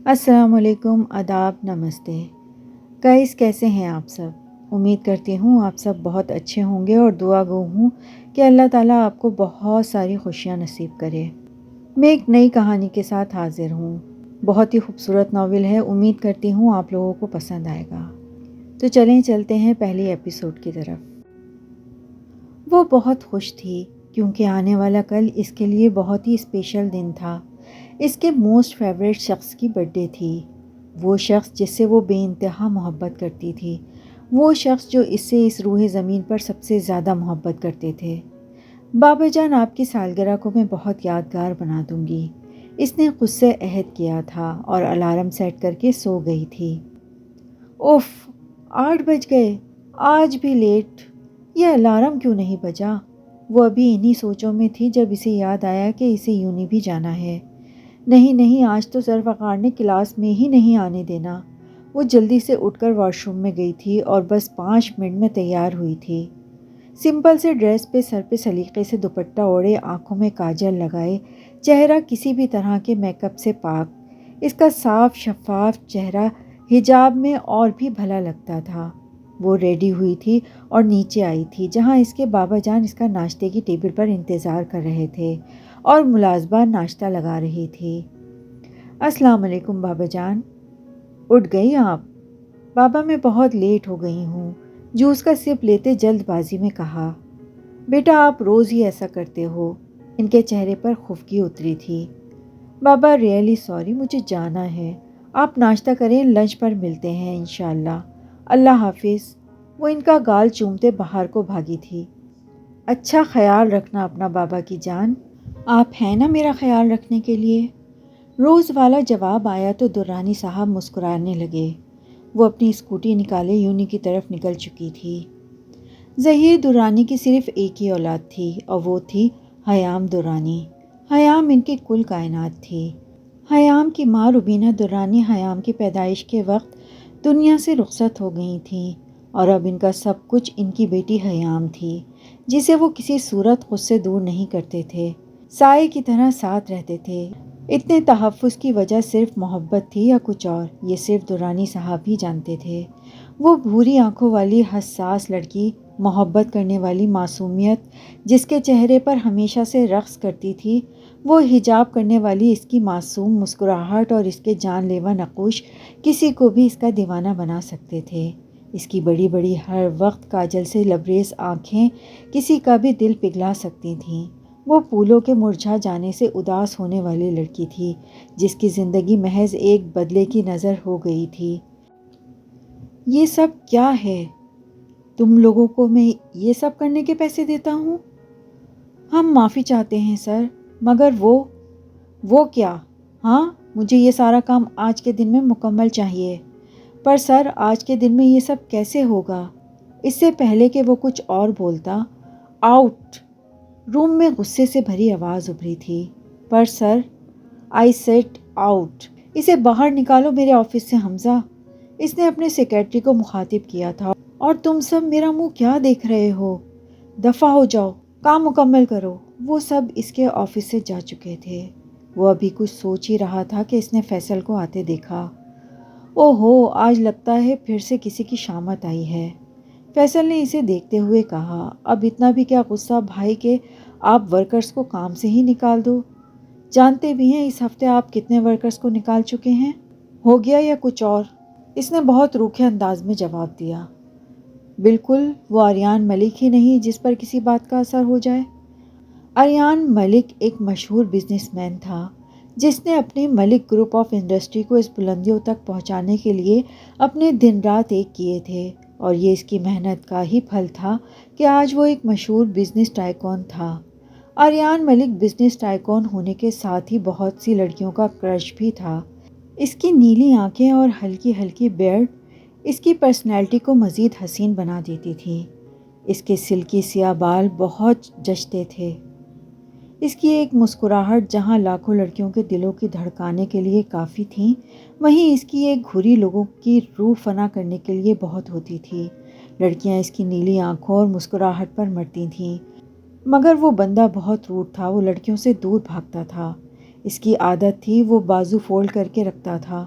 السلام علیکم، آداب، نمستے گائز، کیسے ہیں آپ سب؟ امید کرتی ہوں آپ سب بہت اچھے ہوں گے اور دعا گو ہوں کہ اللہ تعالیٰ آپ کو بہت ساری خوشیاں نصیب کرے۔ میں ایک نئی کہانی کے ساتھ حاضر ہوں۔ بہت ہی خوبصورت ناول ہے، امید کرتی ہوں آپ لوگوں کو پسند آئے گا۔ تو چلتے ہیں پہلی ایپیسوڈ کی طرف۔ وہ بہت خوش تھی کیونکہ آنے والا کل اس کے لیے بہت ہی اسپیشل دن تھا۔ اس کے موسٹ فیوریٹ شخص کی برتھ ڈے تھی۔ وہ شخص جس سے وہ بے انتہا محبت کرتی تھی، وہ شخص جو اس سے اس روح زمین پر سب سے زیادہ محبت کرتے تھے۔ بابا جان، آپ کی سالگرہ کو میں بہت یادگار بنا دوں گی، اس نے خود سے عہد کیا تھا اور الارم سیٹ کر کے سو گئی تھی۔ اوف، 8 بج گئے، آج بھی لیٹ، یہ الارم کیوں نہیں بجا؟ وہ ابھی انہی سوچوں میں تھی جب اسے یاد آیا کہ اسے یونی بھی جانا ہے۔ نہیں، آج تو سر وقار نے کلاس میں ہی نہیں آنے دینا۔ وہ جلدی سے اٹھ کر واش روم میں گئی تھی اور بس 5 منٹ میں تیار ہوئی تھی۔ سمپل سے ڈریس پہ سر پہ سلیقے سے دوپٹہ اوڑھے، آنکھوں میں کاجل لگائے، چہرہ کسی بھی طرح کے میک اپ سے پاک، اس کا صاف شفاف چہرہ حجاب میں اور بھی بھلا لگتا تھا۔ وہ ریڈی ہوئی تھی اور نیچے آئی تھی جہاں اس کے بابا جان اس کا ناشتے کی ٹیبل پر انتظار کر رہے تھے اور ملازمہ ناشتہ لگا رہی تھی۔ السلام علیکم بابا جان، اٹھ گئی آپ؟ بابا، میں بہت لیٹ ہو گئی ہوں، جوس کا سپ لیتے جلد بازی میں کہا۔ بیٹا، آپ روز ہی ایسا کرتے ہو۔ ان کے چہرے پر خفگی اتری تھی۔ بابا، ریئلی سوری، مجھے جانا ہے، آپ ناشتہ کریں، لنچ پر ملتے ہیں انشاءاللہ۔ اللہ حافظ۔ وہ ان کا گال چومتے باہر کو بھاگی تھی۔ اچھا خیال رکھنا اپنا بابا کی جان، آپ ہیں نا میرا خیال رکھنے کے لیے۔ روز والا جواب آیا تو درانی صاحب مسکرانے لگے۔ وہ اپنی اسکوٹی نکالے یونی کی طرف نکل چکی تھی۔ ظہیر درانی کی صرف ایک ہی اولاد تھی اور وہ تھی حیام درانی۔ حیام ان کی کل کائنات تھی۔ حیام کی ماں روبینہ درانی حیام کی پیدائش کے وقت دنیا سے رخصت ہو گئی تھیں اور اب ان کا سب کچھ ان کی بیٹی حیام تھی، جسے وہ کسی صورت خود سے دور نہیں کرتے تھے، سائے کی طرح ساتھ رہتے تھے۔ اتنے تحفظ کی وجہ صرف محبت تھی یا کچھ اور، یہ صرف درانی صاحب ہی جانتے تھے۔ وہ بھوری آنکھوں والی حساس لڑکی، محبت کرنے والی معصومیت جس کے چہرے پر ہمیشہ سے رقص کرتی تھی، وہ حجاب کرنے والی اس کی معصوم مسکراہٹ اور اس کے جان لیوا نقوش کسی کو بھی اس کا دیوانہ بنا سکتے تھے۔ اس کی بڑی بڑی ہر وقت کاجل سے لبریز آنکھیں کسی کا بھی دل پگھلا سکتی تھیں۔ وہ پھولوں کے مرجھا جانے سے اداس ہونے والی لڑکی تھی جس کی زندگی محض ایک بدلے کی نظر ہو گئی تھی۔ یہ سب کیا ہے؟ تم لوگوں کو میں یہ سب کرنے کے پیسے دیتا ہوں؟ ہم معافی چاہتے ہیں سر، مگر وہ کیا؟ ہاں، مجھے یہ سارا کام آج کے دن میں مکمل چاہیے۔ پر سر، آج کے دن میں یہ سب کیسے ہوگا؟ اس سے پہلے کہ وہ کچھ اور بولتا، آؤٹ! روم میں غصے سے بھری آواز ابھری تھی۔ پر سر، آئی سیڈ آؤٹ! اسے باہر نکالو میرے آفس سے حمزہ! اس نے اپنے سیکریٹری کو مخاطب کیا تھا۔ اور تم سب میرا منہ کیا دیکھ رہے ہو؟ دفع ہو جاؤ، کام مکمل کرو۔ وہ سب اس کے آفس سے جا چکے تھے۔ وہ ابھی کچھ سوچ ہی رہا تھا کہ اس نے فیصل کو آتے دیکھا۔ او ہو، آج لگتا ہے پھر سے کسی کی شامت آئی ہے، فیصل نے اسے دیکھتے ہوئے کہا۔ اب اتنا بھی کیا غصہ بھائی کہ آپ ورکرز کو کام سے ہی نکال دو؟ جانتے بھی ہیں اس ہفتے آپ کتنے ورکرز کو نکال چکے ہیں؟ ہو گیا یا کچھ اور؟ اس نے بہت روکھے انداز میں جواب دیا۔ بالکل، وہ آریان ملک ہی نہیں جس پر کسی بات کا اثر ہو جائے۔ آریان ملک ایک مشہور بزنس مین تھا جس نے اپنی ملک گروپ آف انڈسٹری کو اس بلندیوں تک پہنچانے کے لیے اپنے دن رات ایک کیے تھے، اور یہ اس کی محنت کا ہی پھل تھا کہ آج وہ ایک مشہور بزنس ٹائکون تھا۔ آریان ملک بزنس ٹائکون ہونے کے ساتھ ہی بہت سی لڑکیوں کا کرش بھی تھا۔ اس کی نیلی آنکھیں اور ہلکی ہلکی بیئرڈ اس کی پرسنالٹی کو مزید حسین بنا دیتی تھی۔ اس کے سلکی سیاہ بال بہت جچتے تھے۔ اس کی ایک مسکراہٹ جہاں لاکھوں لڑکیوں کے دلوں کی دھڑکانے کے لیے کافی تھیں، وہیں اس کی ایک گھری لوگوں کی روح فنا کرنے کے لیے بہت ہوتی تھی۔ لڑکیاں اس کی نیلی آنکھوں اور مسکراہٹ پر مرتی تھیں، مگر وہ بندہ بہت روڈ تھا، وہ لڑکیوں سے دور بھاگتا تھا۔ اس کی عادت تھی وہ بازو فولڈ کر کے رکھتا تھا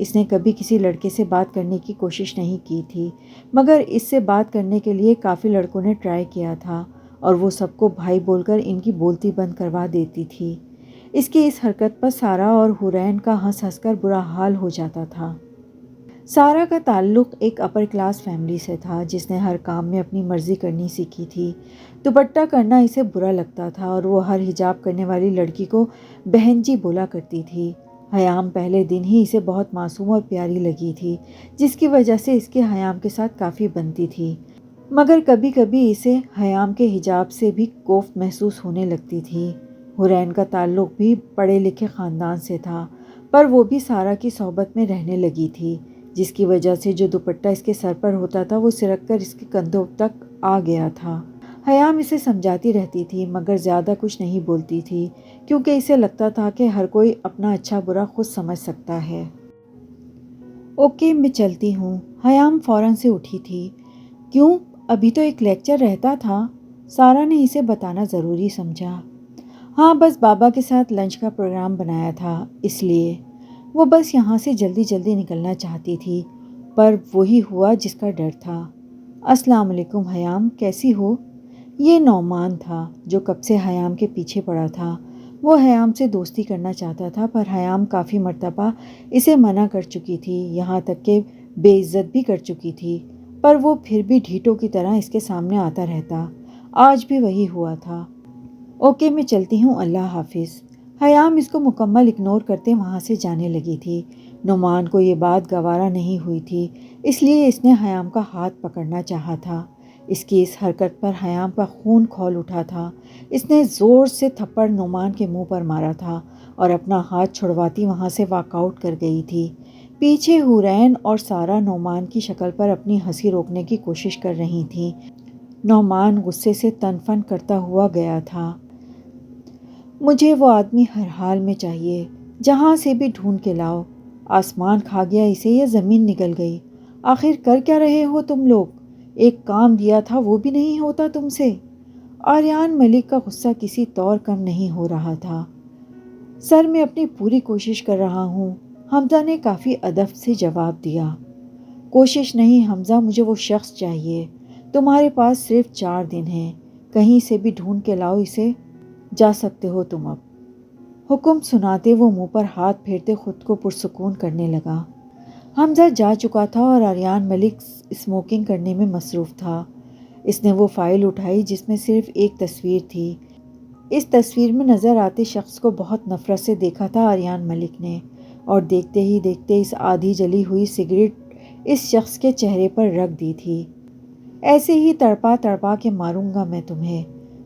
اس نے کبھی کسی لڑکے سے بات کرنے کی کوشش نہیں کی تھی، مگر اس سے بات کرنے کے لیے کافی لڑکوں نے ٹرائی کیا تھا اور وہ سب کو بھائی بول کر ان کی بولتی بند کروا دیتی تھی۔ اس کی اس حرکت پر سارہ اور حورین کا ہنس ہنس کر برا حال ہو جاتا تھا۔ سارہ کا تعلق ایک اپر کلاس فیملی سے تھا جس نے ہر کام میں اپنی مرضی کرنی سیکھی تھی۔ دوپٹہ کرنا اسے برا لگتا تھا اور وہ ہر حجاب کرنے والی لڑکی کو بہن جی بولا کرتی تھی۔ حیام پہلے دن ہی اسے بہت معصوم اور پیاری لگی تھی، جس کی وجہ سے اس کی حیام کے ساتھ کافی بنتی تھی، مگر کبھی کبھی اسے حیام کے حجاب سے بھی کوفت محسوس ہونے لگتی تھی۔ حورین کا تعلق بھی پڑھے لکھے خاندان سے تھا، پر وہ بھی سارہ کی صحبت میں رہنے لگی تھی، جس کی وجہ سے جو دوپٹہ اس کے سر پر ہوتا تھا وہ سرک کر اس کے کندھوں تک آ گیا تھا۔ حیام اسے سمجھاتی رہتی تھی مگر زیادہ کچھ نہیں بولتی تھی، کیونکہ اسے لگتا تھا کہ ہر کوئی اپنا اچھا برا خود سمجھ سکتا ہے۔ اوکے، میں چلتی ہوں۔ حیام فوراً سے اٹھی تھی۔ کیوں؟ ابھی تو ایک لیکچر رہتا تھا، سارہ نے اسے بتانا ضروری سمجھا۔ ہاں، بس بابا کے ساتھ لنچ کا پروگرام بنایا تھا، اس لیے وہ بس یہاں سے جلدی جلدی نکلنا چاہتی تھی، پر وہی ہوا جس کا ڈر تھا۔ السلام علیکم حیام، کیسی ہو؟ یہ نعمان تھا جو کب سے حیام کے پیچھے پڑا تھا۔ وہ حیام سے دوستی کرنا چاہتا تھا، پر حیام کافی مرتبہ اسے منع کر چکی تھی، یہاں تک کہ بے عزت بھی کر چکی تھی، پر وہ پھر بھی ڈھیٹوں کی طرح اس کے سامنے آتا رہتا۔ آج بھی وہی ہوا تھا۔ اوکے، میں چلتی ہوں، اللہ حافظ۔ حیام اس کو مکمل اگنور کرتے وہاں سے جانے لگی تھی۔ نعمان کو یہ بات گوارا نہیں ہوئی تھی، اس لیے اس نے حیام کا ہاتھ پکڑنا چاہا تھا۔ اس کی اس حرکت پر حیام کا خون کھول اٹھا تھا۔ اس نے زور سے تھپڑ نعمان کے منہ پر مارا تھا اور اپنا ہاتھ چھڑواتی وہاں سے واک آؤٹ کر گئی تھی۔ پیچھے حورین اور سارہ نعمان کی شکل پر اپنی ہنسی روکنے کی کوشش کر رہی تھیں۔ نعمان غصے سے تن فن کرتا ہوا گیا تھا۔ مجھے وہ آدمی ہر حال میں چاہیے، جہاں سے بھی ڈھونڈ کے لاؤ۔ آسمان کھا گیا اسے یا زمین نگل گئی؟ آخر کر کیا رہے ہو تم لوگ؟ ایک کام دیا تھا وہ بھی نہیں ہوتا تم سے؟ آریان ملک کا غصہ کسی طور کم نہیں ہو رہا تھا۔ سر، میں اپنی پوری کوشش کر رہا ہوں، حمزہ نے کافی ادب سے جواب دیا۔ کوشش نہیں حمزہ، مجھے وہ شخص چاہیے۔ تمہارے پاس صرف 4 دن ہیں، کہیں سے بھی ڈھونڈ کے لاؤ اسے۔ جا سکتے ہو تم اب۔ حکم سناتے وہ منہ پر ہاتھ پھیرتے خود کو پرسکون کرنے لگا۔ حمزہ جا چکا تھا اور آریان ملک اسموکنگ کرنے میں مصروف تھا۔ اس نے وہ فائل اٹھائی جس میں صرف ایک تصویر تھی۔ اس تصویر میں نظر آتے شخص کو بہت نفرت سے دیکھا تھا آریان ملک نے، اور دیکھتے ہی دیکھتے اس آدھی جلی ہوئی سگریٹ اس شخص کے چہرے پر رکھ دی تھی۔ ایسے ہی تڑپا تڑپا کے ماروں گا میں تمہیں۔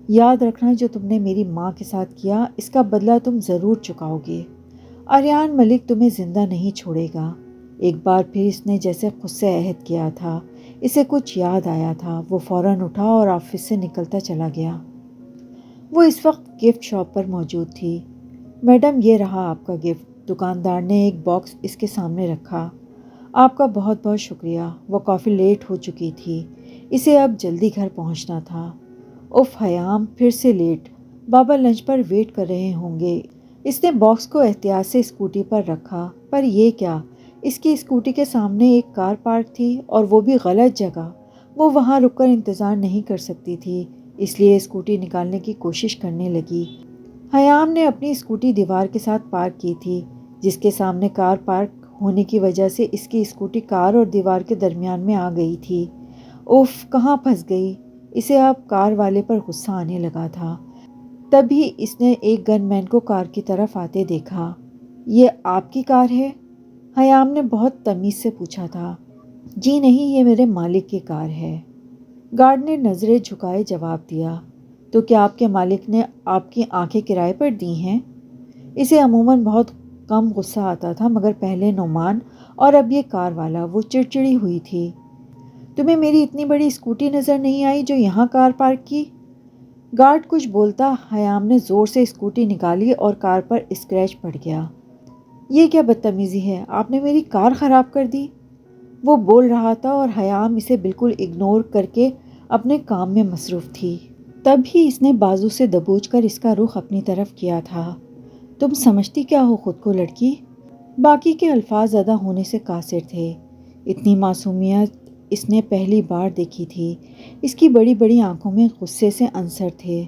یاد رکھنا، جو تم نے میری ماں کے ساتھ کیا اس کا بدلہ تم ضرور چکاؤ گے۔ آریان ملک تمہیں زندہ نہیں چھوڑے گا۔ ایک بار پھر اس نے جیسے خود سے عہد کیا تھا۔ اسے کچھ یاد آیا تھا، وہ فوراً اٹھا اور آفس سے نکلتا چلا گیا۔ وہ اس وقت گفٹ شاپ پر موجود تھی۔ میڈم، یہ رہا آپ کا گفٹ۔ دکاندار نے ایک باکس اس کے سامنے رکھا۔ آپ کا بہت بہت شکریہ۔ وہ کافی لیٹ ہو چکی تھی، اسے اب جلدی گھر پہنچنا تھا۔ اف حیام، پھر سے لیٹ؟ بابا لنچ پر ویٹ کر رہے ہوں گے۔ اس نے باکس کو احتیاط سے اسکوٹی پر رکھا، پر یہ کیا؟ اس کی اسکوٹی کے سامنے ایک کار پارک تھی، اور وہ بھی غلط جگہ۔ وہ وہاں رک کر انتظار نہیں کر سکتی تھی، اس لیے اسکوٹی نکالنے کی کوشش کرنے لگی۔ حیام نے اپنی اسکوٹی دیوار کے ساتھ پارک کی تھی، جس کے سامنے کار پارک ہونے کی وجہ سے اس کی اسکوٹی کار اور دیوار کے درمیان میں آ گئی تھی۔ اوف، کہاں پھنس گئی؟ اسے اب کار والے پر غصہ آنے لگا تھا۔ تبھی اس نے ایک گن مین کو کار کی طرف آتے دیکھا۔ یہ آپ کی کار ہے؟ حیام نے بہت تمیز سے پوچھا تھا۔ جی نہیں، یہ میرے مالک کی کار ہے، گارڈ نے نظریں جھکائے جواب دیا۔ تو کیا آپ کے مالک نے آپ کی آنکھیں کرائے پر دی ہیں؟ اسے عموماً بہت کم غصہ آتا تھا، مگر پہلے نعمان اور اب یہ کار والا، وہ چڑچڑی ہوئی تھی۔ تمہیں میری اتنی بڑی اسکوٹی نظر نہیں آئی جو یہاں کار پارک کی؟ گارڈ کچھ بولتا، حیام نے زور سے اسکوٹی نکالی اور کار پر اسکریچ پڑ گیا۔ یہ کیا بدتمیزی ہے، آپ نے میری کار خراب کر دی۔ وہ بول رہا تھا اور حیام اسے بالکل اگنور کر کے اپنے کام میں مصروف تھی۔ تب ہی اس نے بازو سے دبوچ کر اس کا رخ اپنی طرف کیا تھا۔ تم سمجھتی کیا ہو خود کو لڑکی؟ باقی کے الفاظ ادا ہونے سے قاصر تھے۔ اتنی معصومیت اس نے پہلی بار دیکھی تھی۔ اس کی بڑی بڑی آنکھوں میں غصے سے عنصر تھے۔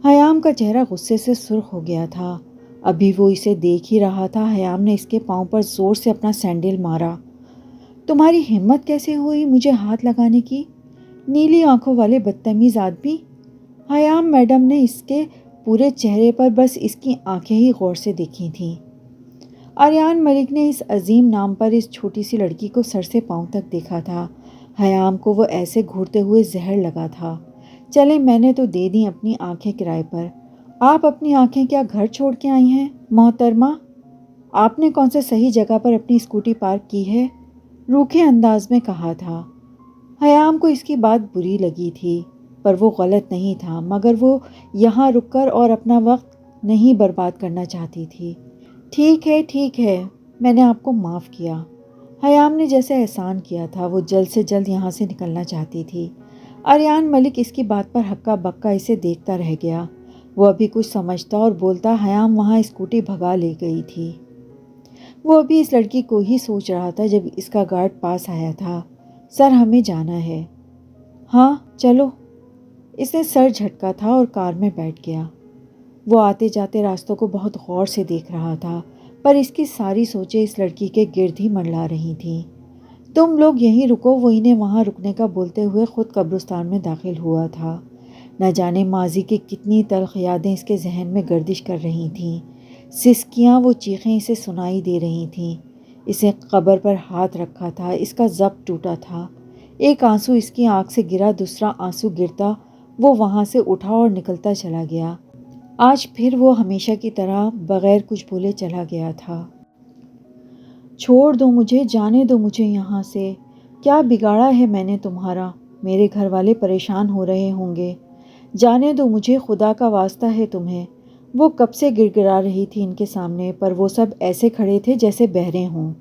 حیام کا چہرہ غصے سے سرخ ہو گیا تھا۔ ابھی وہ اسے دیکھ ہی رہا تھا، حیام نے اس کے پاؤں پر زور سے اپنا سینڈل مارا۔ تمہاری ہمت کیسے ہوئی مجھے ہاتھ لگانے کی، نیلی آنکھوں والے بدتمیز آدمی؟ حیام میڈم نے اس کے پورے چہرے پر بس اس کی آنکھیں ہی غور سے دیکھی تھیں۔ آریان ملک نے اس عظیم نام پر اس چھوٹی سی لڑکی کو سر سے پاؤں تک دیکھا تھا۔ حیام کو وہ ایسے گھورتے ہوئے زہر لگا تھا۔ چلے میں نے تو دے دی اپنی آنکھیں کرائے پر۔ آپ اپنی آنکھیں کیا گھر چھوڑ کے آئی ہیں محترمہ؟ آپ نے کون سے صحیح جگہ پر اپنی اسکوٹی پارک کی ہے؟ روکھے انداز میں کہا تھا۔ حیام کو اس کی بات بری لگی تھی، پر وہ غلط نہیں تھا، مگر وہ یہاں رک کر اور اپنا وقت نہیں برباد کرنا چاہتی تھی۔ ٹھیک ہے، میں نے آپ کو معاف کیا۔ حیام نے جیسے احسان کیا تھا، وہ جلد سے جلد یہاں سے نکلنا چاہتی تھی۔ آریان ملک اس کی بات پر ہکا بکا اسے دیکھتا رہ گیا۔ وہ ابھی کچھ سمجھتا اور بولتا حیام وہاں اسکوٹی بھگا لے گئی تھی۔ وہ ابھی اس لڑکی کو ہی سوچ رہا تھا جب اس کا گارڈ پاس آیا تھا۔ سر ہمیں جانا ہے۔ ہاں چلو۔ اس نے سر جھٹکا تھا اور کار میں بیٹھ گیا۔ وہ آتے جاتے راستوں کو بہت غور سے دیکھ رہا تھا، پر اس کی ساری سوچیں اس لڑکی کے گرد ہی منڈلا رہی تھیں۔ تم لوگ یہیں رکو، وہ انہیں وہاں رکنے کا بولتے ہوئے خود قبرستان میں داخل ہوا تھا۔ نہ جانے ماضی کی کتنی تلخ یادیں اس کے ذہن میں گردش کر رہی تھیں۔ سسکیاں وہ چیخیں اسے سنائی دے رہی تھیں۔ اسے قبر پر ہاتھ رکھا تھا، اس کا ضبط ٹوٹا تھا۔ ایک آنسو اس کی آنکھ سے گرا، دوسرا آنسو گرتا وہ وہاں سے اٹھا اور نکلتا چلا گیا۔ آج پھر وہ ہمیشہ کی طرح بغیر کچھ بولے چلا گیا تھا۔ چھوڑ دو مجھے، جانے دو مجھے یہاں سے۔ کیا بگاڑا ہے میں نے تمہارا؟ میرے گھر والے پریشان ہو رہے ہوں گے۔ جانے دو مجھے، خدا کا واسطہ ہے تمہیں۔ وہ کب سے گڑ گڑا رہی تھی ان کے سامنے، پر وہ سب ایسے کھڑے تھے جیسے بہرے ہوں۔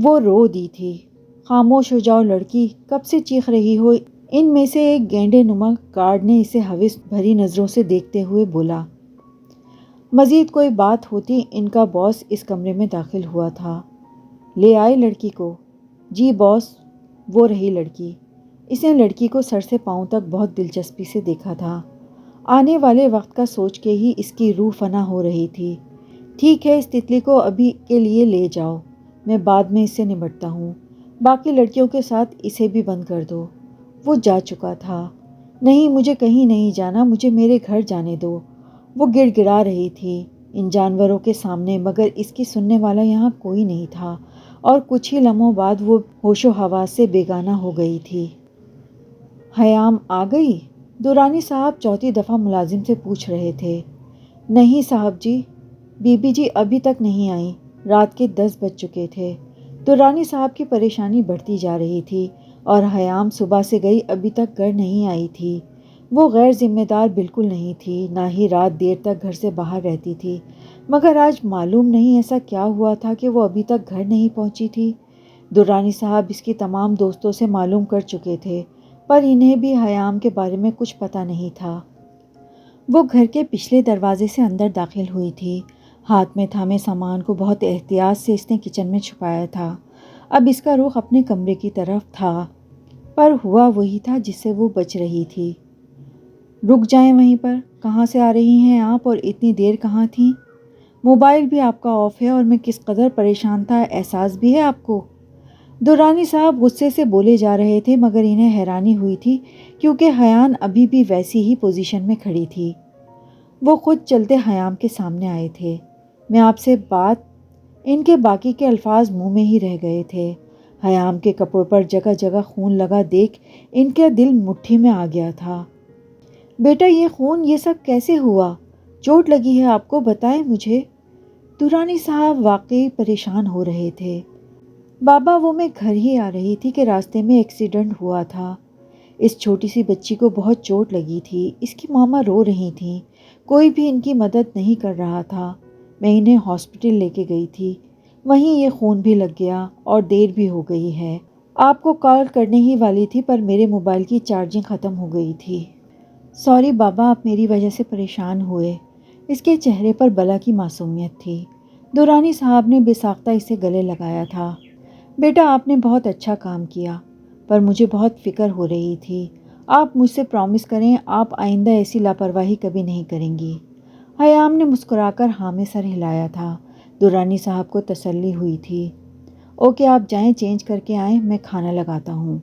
وہ رو دی تھی۔ خاموش ہو جاؤ لڑکی، کب سے چیخ رہی ہو؟ ان میں سے ایک گینڈے نما گارڈ نے اسے ہوس بھری نظروں سے دیکھتے ہوئے بولا۔ مزید کوئی بات ہوتی ان کا باس اس کمرے میں داخل ہوا تھا۔ لے آئے لڑکی کو؟ جی باس، وہ رہی لڑکی۔ اس نے لڑکی کو سر سے پاؤں تک بہت دلچسپی سے دیکھا تھا۔ آنے والے وقت کا سوچ کے ہی اس کی روح فنا ہو رہی تھی۔ ٹھیک ہے، اس تتلی کو ابھی کے لیے لے جاؤ، میں بعد میں اس سے نمٹتا ہوں۔ باقی لڑکیوں کے ساتھ اسے بھی بند کر دو۔ وہ جا چکا تھا۔ نہیں، مجھے کہیں نہیں جانا، مجھے میرے گھر جانے دو۔ وہ گڑ گڑا رہی تھی ان جانوروں کے سامنے، مگر اس کی سننے والا یہاں کوئی نہیں تھا، اور کچھ ہی لمحوں بعد وہ ہوش و حواس سے بیگانہ ہو گئی تھی۔ حیام آ گئی؟ درانی صاحب چوتھی دفعہ ملازم سے پوچھ رہے تھے۔ نہیں صاحب جی، بی بی جی ابھی تک نہیں آئیں، رات کے 10 بج چکے تھے۔ درانی صاحب کی پریشانی بڑھتی جا رہی تھی، اور حیام صبح سے گئی ابھی تک گھر نہیں آئی تھی۔ وہ غیر ذمہ دار بالکل نہیں تھی، نہ ہی رات دیر تک گھر سے باہر رہتی تھی، مگر آج معلوم نہیں ایسا کیا ہوا تھا کہ وہ ابھی تک گھر نہیں پہنچی تھی۔ درانی صاحب اس کی تمام دوستوں سے معلوم کر چکے تھے، پر انہیں بھی حیام کے بارے میں کچھ پتہ نہیں تھا۔ وہ گھر کے پچھلے دروازے سے اندر داخل ہوئی تھی۔ ہاتھ میں تھامے سامان کو بہت احتیاط سے اس نے کچن میں چھپایا تھا۔ اب اس کا رخ اپنے کمرے کی طرف تھا، پر ہوا وہی تھا جس سے وہ بچ رہی تھی۔ رک جائیں وہیں پر، کہاں سے آ رہی ہیں آپ اور اتنی دیر کہاں تھیں؟ موبائل بھی آپ کا آف ہے اور میں کس قدر پریشان تھا احساس بھی ہے آپ کو؟ درانی صاحب غصے سے بولے جا رہے تھے، مگر انہیں حیرانی ہوئی تھی کیونکہ حیان ابھی بھی ویسی ہی پوزیشن میں کھڑی تھی۔ وہ خود چلتے حیام کے سامنے آئے تھے۔ میں آپ سے بات، ان کے باقی کے الفاظ منہ میں ہی رہ گئے تھے۔ حیام کے کپڑوں پر جگہ جگہ خون لگا دیکھ ان کا دل مٹھی میں آ گیا تھا۔ بیٹا یہ خون، یہ سب کیسے ہوا؟ چوٹ لگی ہے آپ کو؟ بتائیں مجھے۔ درانی صاحب واقعی پریشان ہو رہے تھے۔ بابا وہ میں گھر ہی آ رہی تھی کہ راستے میں ایکسیڈنٹ ہوا تھا۔ اس چھوٹی سی بچی کو بہت چوٹ لگی تھی، اس کی ماما رو رہی تھیں، کوئی بھی ان کی مدد نہیں کر رہا تھا۔ میں انہیں ہاسپٹل لے کے گئی تھی، وہیں یہ خون بھی لگ گیا اور دیر بھی ہو گئی ہے۔ آپ کو کال کرنے ہی والی تھی، پر میرے موبائل کی چارجنگ ختم ہو گئی تھی۔ سوری بابا، آپ میری وجہ سے پریشان ہوئے۔ اس کے چہرے پر بلا کی معصومیت تھی۔ درانی صاحب نے بے ساختہ اسے گلے لگایا تھا۔ بیٹا آپ نے بہت اچھا کام کیا، پر مجھے بہت فکر ہو رہی تھی۔ آپ مجھ سے پرامس کریں آپ آئندہ ایسی لاپرواہی کبھی نہیں کریں گی۔ حیام نے مسکرا کر ہاں میں سر ہلایا تھا۔ درانی صاحب کو تسلی ہوئی تھی۔ اوکے آپ جائیں، چینج کر کے آئیں، میں کھانا لگاتا ہوں۔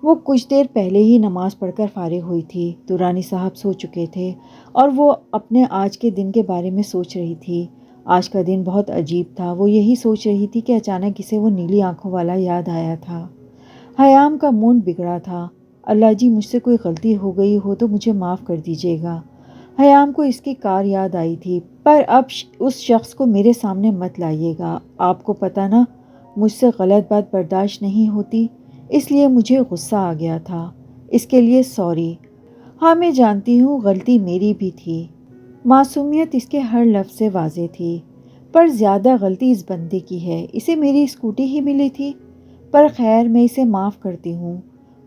وہ کچھ دیر پہلے ہی نماز پڑھ کر فارغ ہوئی تھی۔ درانی صاحب سو چکے تھے اور وہ اپنے آج کے دن کے بارے میں سوچ رہی تھی۔ آج کا دن بہت عجیب تھا۔ وہ یہی سوچ رہی تھی کہ اچانک اسے وہ نیلی آنکھوں والا یاد آیا تھا۔ حیام کا موڈ بگڑا تھا۔ اللہ جی مجھ سے کوئی غلطی ہو گئی ہو تو مجھے معاف کر دیجیے گا۔ حیام کو اس کی کار یاد آئی تھی۔ پر اب اس شخص کو میرے سامنے مت لائیے گا، آپ کو پتہ نا مجھ سے غلط بات برداشت نہیں ہوتی، اس لیے مجھے غصہ آ گیا تھا، اس کے لیے سوری۔ ہاں میں جانتی ہوں غلطی میری بھی تھی۔ معصومیت اس کے ہر لفظ سے واضح تھی۔ پر زیادہ غلطی اس بندے کی ہے، اسے میری اسکوٹی ہی ملی تھی۔ پر خیر میں اسے معاف کرتی ہوں۔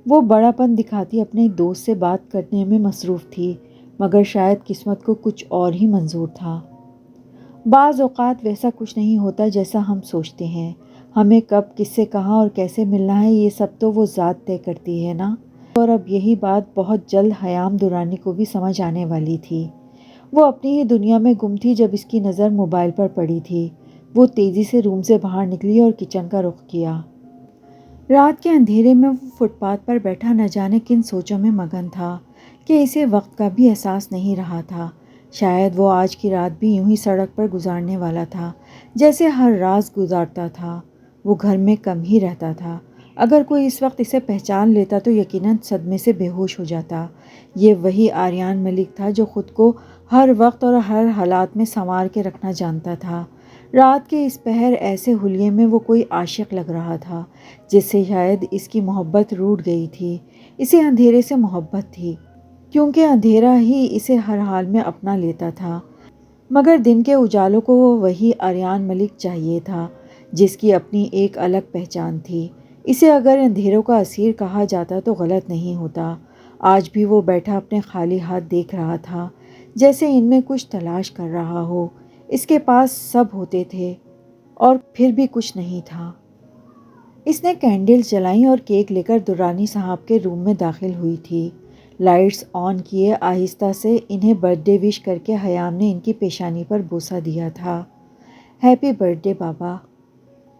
وہ بڑا پن دکھاتی اپنے دوست سے بات کرنے میں مصروف تھی، مگر شاید قسمت کو کچھ اور ہی منظور تھا۔ بعض اوقات ویسا کچھ نہیں ہوتا جیسا ہم سوچتے ہیں۔ ہمیں کب کس سے کہاں اور کیسے ملنا ہے یہ سب تو وہ ذات طے کرتی ہے نا۔ اور اب یہی بات بہت جلد حیام درانی کو بھی سمجھ آنے والی تھی۔ وہ اپنی ہی دنیا میں گم تھی جب اس کی نظر موبائل پر پڑی تھی۔ وہ تیزی سے روم سے باہر نکلی اور کچن کا رخ کیا۔ رات کے اندھیرے میں وہ فٹ پاتھ پر بیٹھا نہ جانے کن سوچوں میں مگن تھا کہ اسے وقت کا بھی احساس نہیں رہا تھا۔ شاید وہ آج کی رات بھی یوں ہی سڑک پر گزارنے والا تھا جیسے ہر رات گزارتا تھا۔ وہ گھر میں کم ہی رہتا تھا۔ اگر کوئی اس وقت اسے پہچان لیتا تو یقیناً صدمے سے بے ہوش ہو جاتا۔ یہ وہی آریان ملک تھا جو خود کو ہر وقت اور ہر حالات میں سنوار کے رکھنا جانتا تھا۔ رات کے اس پہر ایسے حلیے میں وہ کوئی عاشق لگ رہا تھا جس سے شاید اس کی محبت روٹھ گئی تھی۔ اسے اندھیرے سے محبت تھی کیونکہ اندھیرا ہی اسے ہر حال میں اپنا لیتا تھا، مگر دن کے اجالوں کو وہ وہی آریان ملک چاہیے تھا جس کی اپنی ایک الگ پہچان تھی۔ اسے اگر اندھیروں کا اسیر کہا جاتا تو غلط نہیں ہوتا۔ آج بھی وہ بیٹھا اپنے خالی ہاتھ دیکھ رہا تھا جیسے ان میں کچھ تلاش کر رہا ہو۔ اس کے پاس سب ہوتے تھے اور پھر بھی کچھ نہیں تھا۔ اس نے کینڈلز جلائیں اور کیک لے کر درانی صاحب کے روم میں داخل ہوئی تھی۔ لائٹس آن کیے آہستہ سے انہیں برتھ ڈے وش کر کے حیام نے ان کی پیشانی پر بوسہ دیا تھا۔ ہیپی برتھ ڈے بابا۔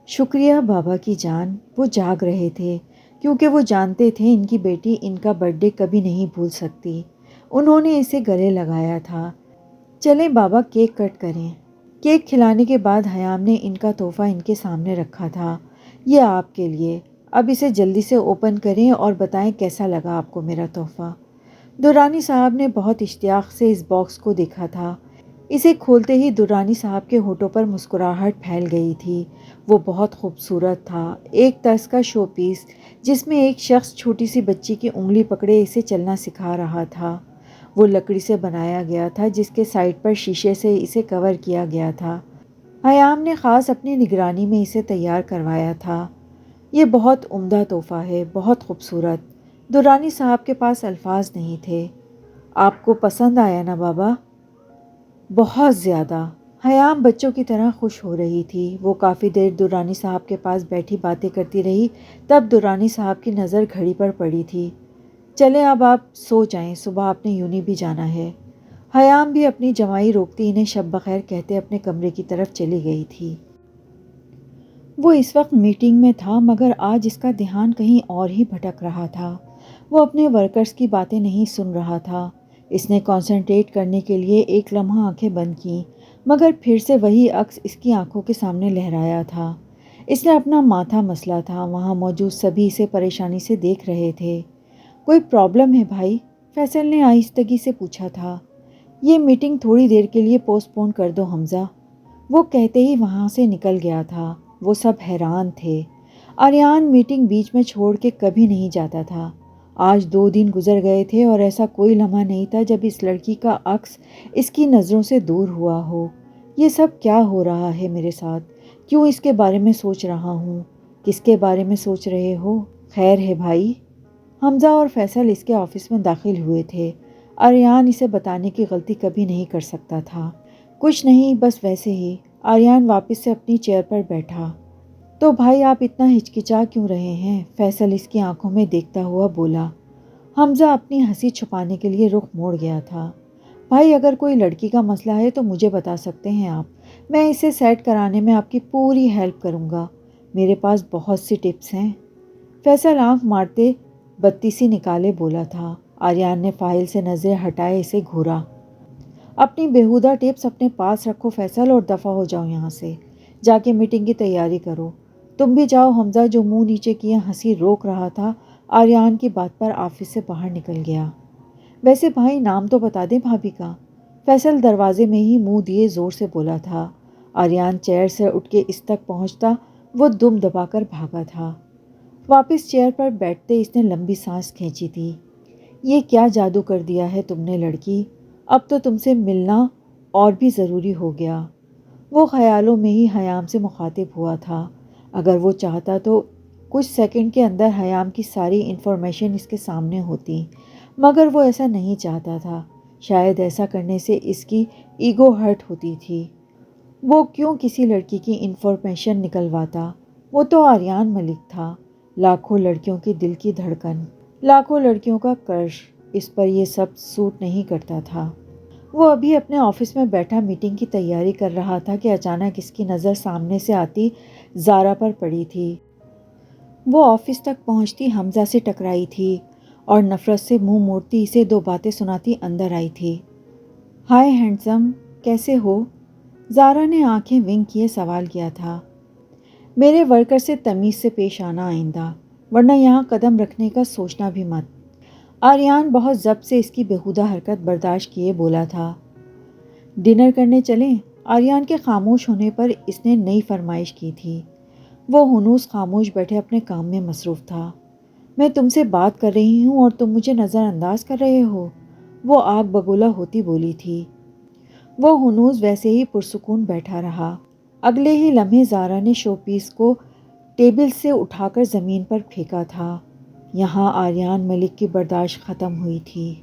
شکریہ بابا کی جان۔ وہ جاگ رہے تھے کیونکہ وہ جانتے تھے ان کی بیٹی ان کا برتھ ڈے کبھی نہیں بھول سکتی۔ انہوں نے اسے گلے لگایا تھا۔ چلیں بابا کیک کٹ کریں۔ کیک کھلانے کے بعد حیام نے ان کا تحفہ ان کے سامنے رکھا تھا۔ یہ آپ کے لیے، اب اسے جلدی سے اوپن کریں اور بتائیں کیسا لگا آپ کو میرا تحفہ۔ درانی صاحب نے بہت اشتیاق سے اس باکس کو دیکھا تھا۔ اسے کھولتے ہی درانی صاحب کے ہونٹوں پر مسکراہٹ پھیل گئی تھی۔ وہ بہت خوبصورت تھا، ایک طرز کا شو پیس جس میں ایک شخص چھوٹی سی بچی کی انگلی پکڑے اسے چلنا سکھا رہا تھا۔ وہ لکڑی سے بنایا گیا تھا جس کے سائڈ پر شیشے سے اسے کور کیا گیا تھا۔ حیام نے خاص اپنی نگرانی میں اسے تیار کروایا تھا۔ یہ بہت عمدہ تحفہ ہے، بہت خوبصورت۔ درانی صاحب کے پاس الفاظ نہیں تھے۔ آپ کو پسند آیا نا بابا؟ بہت زیادہ۔ حیام بچوں کی طرح خوش ہو رہی تھی۔ وہ کافی دیر درانی صاحب کے پاس بیٹھی باتیں کرتی رہی، تب درانی صاحب کی نظر گھڑی پر پڑی تھی۔ چلیں اب آپ سو جائیں، صبح آپ نے یونی بھی جانا ہے۔ حیام بھی اپنی جمائی روکتی انہیں شب بخیر کہتے اپنے کمرے کی طرف چلی گئی تھی۔ وہ اس وقت میٹنگ میں تھا مگر آج اس کا دھیان کہیں اور ہی بھٹک رہا تھا۔ وہ اپنے ورکرز کی باتیں نہیں سن رہا تھا۔ اس نے کنسنٹریٹ کرنے کے لیے ایک لمحہ آنکھیں بند کیں مگر پھر سے وہی عکس اس کی آنکھوں کے سامنے لہرایا تھا۔ اس نے اپنا ماتھا مسلا تھا۔ وہاں موجود سبھی اسے پریشانی سے دیکھ رہے تھے۔ کوئی پرابلم ہے بھائی؟ فیصل نے آہستگی سے پوچھا تھا۔ یہ میٹنگ تھوڑی دیر کے لیے پوسٹ پون کر دو حمزہ۔ وہ کہتے ہی وہاں سے نکل گیا تھا۔ وہ سب حیران تھے۔ آریان میٹنگ بیچ میں چھوڑ کے کبھی نہیں جاتا تھا۔ آج 2 دن گزر گئے تھے اور ایسا کوئی لمحہ نہیں تھا جب اس لڑکی کا عکس اس کی نظروں سے دور ہوا ہو۔ یہ سب کیا ہو رہا ہے میرے ساتھ؟ کیوں اس کے بارے میں سوچ رہا ہوں؟ کس کے بارے میں سوچ رہے ہو؟ خیر ہے بھائی؟ حمزہ اور فیصل اس کے آفس میں داخل ہوئے تھے۔ آریان اسے بتانے کی غلطی کبھی نہیں کر سکتا تھا۔ کچھ نہیں، بس ویسے ہی آریان واپس سے اپنی چیئر پر بیٹھا۔ تو بھائی آپ اتنا ہچکچا کیوں رہے ہیں؟ فیصل اس کی آنکھوں میں دیکھتا ہوا بولا۔ حمزہ اپنی ہنسی چھپانے کے لیے رخ موڑ گیا تھا۔ بھائی اگر کوئی لڑکی کا مسئلہ ہے تو مجھے بتا سکتے ہیں آپ، میں اسے سیٹ کرانے میں آپ کی پوری ہیلپ کروں گا، میرے پاس بہت سی ٹپس ہیں۔ فیصل آنکھ مارتے بتی سی نکالے بولا تھا۔ آریان نے فائل سے نظریں ہٹائے اسے گھورا۔ اپنی بیہودہ ٹپس اپنے پاس رکھو فیصل، اور دفع ہو جاؤ یہاں سے، جا کے میٹنگ کی تیاری کرو۔ تم بھی جاؤ۔ حمزہ جو منہ نیچے کیے ہنسی روک رہا تھا آریان کی بات پر آفس سے باہر نکل گیا۔ ویسے بھائی نام تو بتا دیں بھابھی کا، فیصل دروازے میں ہی منہ دیے زور سے بولا تھا۔ آریان چیئر سے اٹھ کے اس تک پہنچتا وہ دم دبا کر بھاگا تھا۔ واپس چیئر پر بیٹھتے اس نے لمبی سانس کھینچی تھی۔ یہ کیا جادو کر دیا ہے تم نے لڑکی، اب تو تم سے ملنا اور بھی ضروری ہو گیا۔ وہ خیالوں میں ہی حیام سے مخاطب ہوا تھا۔ اگر وہ چاہتا تو کچھ سیکنڈ کے اندر حیام کی ساری انفارمیشن اس کے سامنے ہوتی، مگر وہ ایسا نہیں چاہتا تھا۔ شاید ایسا کرنے سے اس کی ایگو ہرٹ ہوتی تھی۔ وہ کیوں کسی لڑکی کی انفارمیشن نکلواتا؟ وہ تو آریان ملک تھا، لاکھوں لڑکیوں کی دل کی دھڑکن، لاکھوں لڑکیوں کا کرش۔ اس پر یہ سب سوٹ نہیں کرتا تھا۔ وہ ابھی اپنے آفس میں بیٹھا میٹنگ کی تیاری کر رہا تھا کہ اچانک اس کی نظر سامنے سے آتی زارا پر پڑی تھی۔ وہ آفس تک پہنچتی حمزہ سے ٹکرائی تھی اور نفرت سے منہ موڑتی اسے دو باتیں سناتی اندر آئی تھی۔ ہائے ہینڈسم، کیسے ہو؟ زارا نے آنکھیں ونک کیے سوال کیا تھا۔ میرے ورکر سے تمیز سے پیش آنا آئندہ، ورنہ یہاں قدم رکھنے کا سوچنا بھی مت۔ آریان بہت ضبط سے اس کی بیہودہ حرکت برداشت کیے بولا تھا۔ ڈنر کرنے چلیں؟ آریان کے خاموش ہونے پر اس نے نئی فرمائش کی تھی۔ وہ ہنوز خاموش بیٹھے اپنے کام میں مصروف تھا۔ میں تم سے بات کر رہی ہوں اور تم مجھے نظر انداز کر رہے ہو، وہ آگ بگولا ہوتی بولی تھی۔ وہ ہنوز ویسے ہی پرسکون بیٹھا رہا۔ اگلے ہی لمحے زارا نے شو پیس کو ٹیبل سے اٹھا کر زمین پر پھینکا تھا۔ یہاں آریان ملک کی برداشت ختم ہوئی تھی۔